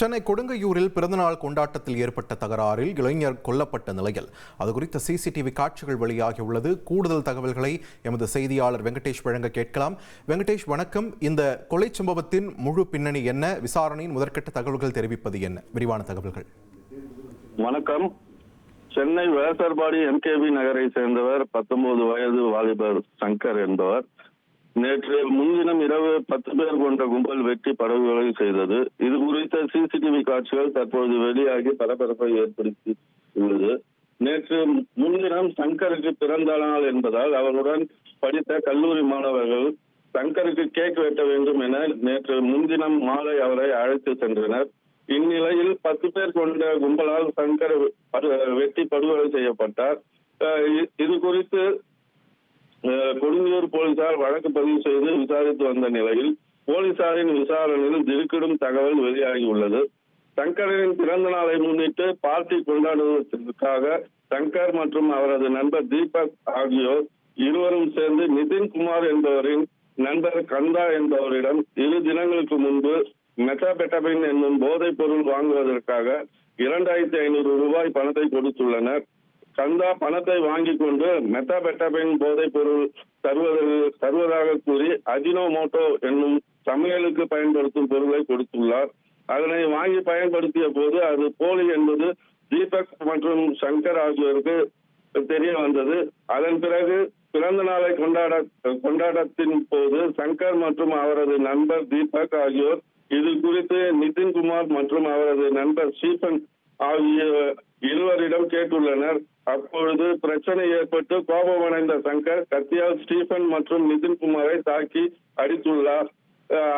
சென்னை கொடுங்கையூரில் பிறந்தநாள் கொண்டாட்டத்தில் ஏற்பட்ட தகராறில் இளைஞர் கொல்லப்பட்ட நிலையில் அது குறித்த சிசிடிவி காட்சிகள் வெளியாகியுள்ளது. கூடுதல் தகவல்களை எமது செய்தியாளர் வெங்கடேஷ் வழங்க கேட்கலாம். வெங்கடேஷ், வணக்கம். இந்த கொலை சம்பவத்தின் முழு பின்னணி என்ன? விசாரணையின் முதற்கட்ட தகவல்கள் தெரிவிப்பது என்ன? விரிவான தகவல்கள். வணக்கம். சென்னை வேசர்பாடி எம்கேபி நகரை சேர்ந்தவர் 19 வயது வாலிபர் சங்கர் என்பவர் நேற்று முன்தினம் இரவு 10 பேர் கொண்ட கும்பல் வெட்டி படுகொலை செய்தது. இது குறித்த சிசிடிவி காட்சிகள் தற்போது வெளியாகி பரபரப்பை ஏற்படுத்தி உள்ளது. நேற்று முன்தினம் சங்கருக்கு பிறந்த நாள் என்பதால் அவருடன் படித்த கல்லூரி மாணவர்கள் சங்கருக்கு கேக் வெட்ட வேண்டும் என நேற்று முன்தினம் மாலை அவரை அழைத்து சென்றனர். இந்நிலையில் 10 பேர் கொண்ட கும்பலால் சங்கர் வெட்டி படுகொலை செய்யப்பட்டார். இது குறித்து கொடுங்கையூர் போலீசார் வழக்கு பதிவு செய்து விசாரித்து வந்த நிலையில் போலீசாரின் விசாரணையில் திடுக்கிடும் தகவல் வெளியாகியுள்ளது. சங்கரின் பிறந்த நாளை முன்னிட்டு பார்ட்டி கொண்டாடுவதற்காக சங்கர் மற்றும் அவரது நண்பர் தீபக் ஆகியோர் இருவரும் சேர்ந்து நிதின்குமார் என்பவரின் நண்பர் கந்தா என்பவரிடம் 2 தினங்களுக்கு முன்பு மெத்தாபெட்டபின் என்னும் போதைப் பொருள் வாங்குவதற்காக 2500 ரூபாய் பணத்தை கொடுத்துள்ளனர். கந்தா பணத்தை வாங்கிக் கொண்டு மெத்தாபெட்டபின் போதைப் பொருள் தருவதாக கூறி அஜினோமோட்டோ என்னும் சமையலுக்கு பயன்படுத்தும் பொருளை கொடுத்துள்ளார். அதனை வாங்கி பயன்படுத்திய போது அது போலி என்பது தீபக் மற்றும் சங்கர் ஆகியோருக்கு தெரிய வந்தது. அதன் பிறகு பிறந்த நாளை கொண்டாட்டத்தின் போது சங்கர் மற்றும் அவரது நண்பர் தீபக் ஆகியோர் இது குறித்து நிதின்குமார் மற்றும் அவரது நண்பர் ஸ்டீபன் ஆகிய இருவரிடம் கேட்டுள்ளனர். அப்பொழுது பிரச்சனை ஏற்பட்டு கோபமடைந்த சங்கர் கத்தியால் ஸ்டீபன் மற்றும் நிதின்குமாரை தாக்கி அடித்துள்ளார்.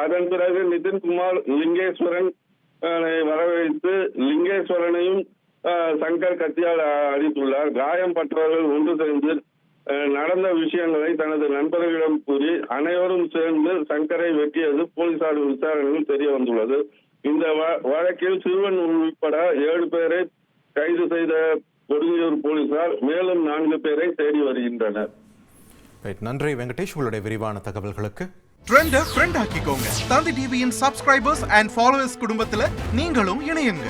அதன் பிறகு நிதின்குமார் லிங்கேஸ்வரன் வரவழைத்து லிங்கேஸ்வரனையும் சங்கர் கத்தியால் அடித்துள்ளார். காயம் பட்டவர்கள் ஒன்று சேர்ந்து நடந்த விஷயங்களை தனது நண்பர்களிடம் கூறி அனைவரும் சேர்ந்து சங்கரை வெட்டியது போலீசார் விசாரணையில் தெரிய வந்துள்ளது. இந்த வழக்கில் சிறுவன் உட்பட 7 பேரை கைது செய்த கொடுங்கையூர் போலீசார் மேலும் 4 பேரை தேடி வருகின்றனர். நன்றி வெங்கடேஷ், உங்களுடைய விரிவான தகவல்களுக்கு. ட்ரெண்ட ஃப்ரெண்ட் ஆக்கிக்கோங்க. தந்தி டிவியின் சப்ஸ்கிரைபர்ஸ் அண்ட் ஃபாலோவர்ஸ் குடும்பத்துல நீங்களும் இணையுங்க.